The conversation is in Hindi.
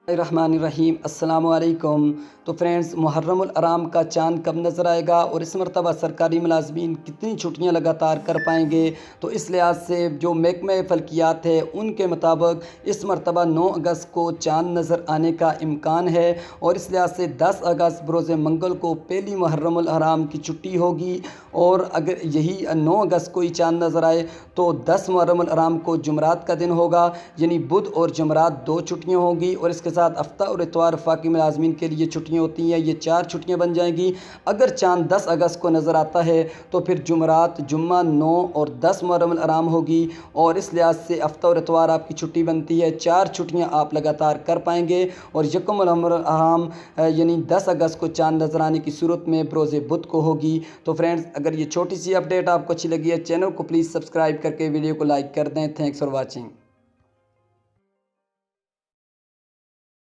रहीम अस्सलाम वालेकुम। तो फ्रेंड्स, मुहर्रमुल आराम का चाँद कब नज़र आएगा और इस मरतबा सरकारी मुलाजमीन कितनी छुट्टियां लगातार कर पाएंगे, तो इस लिहाज से जो महकमा फ़ल्कियात है उनके मुताबिक इस मरतबा 9 अगस्त को चाँद नज़र आने का इम्कान है और इस लिहाज से 10 अगस्त बरोज़ मंगल को पहली मुहर्रमुल आराम की छुट्टी होगी। और अगर यही 9 अगस्त को ही चाँद नज़र आए तो 10 मुहर्रमुल आराम को जुमरात का दिन होगा, यानी बुध और जुमरात 2 छुट्टियाँ होंगी और इसके साथ हफ्ता और इतवार वफाकी मुलाजमीन के लिए छुट्टियाँ होती हैं, ये 4 छुट्टियाँ बन जाएंगी। अगर चाँद 10 अगस्त को नज़र आता है तो फिर जुमरात, जुम्मा 9 और 10 मुहर्रम आराम होगी और इस लिहाज से हफ्ता और इतवार आपकी छुट्टी बनती है। 4 छुट्टियाँ आप लगातार कर पाएंगे और यकम आराम यानी 10 अगस्त को चाँद नज़र आने की सूरत में बरोज़ बुध को होगी। तो फ्रेंड्स, अगर ये छोटी सी अपडेट आपको अच्छी लगी है, चैनल को प्लीज़ सब्सक्राइब करके वीडियो को लाइक कर दें। Thanks for watching.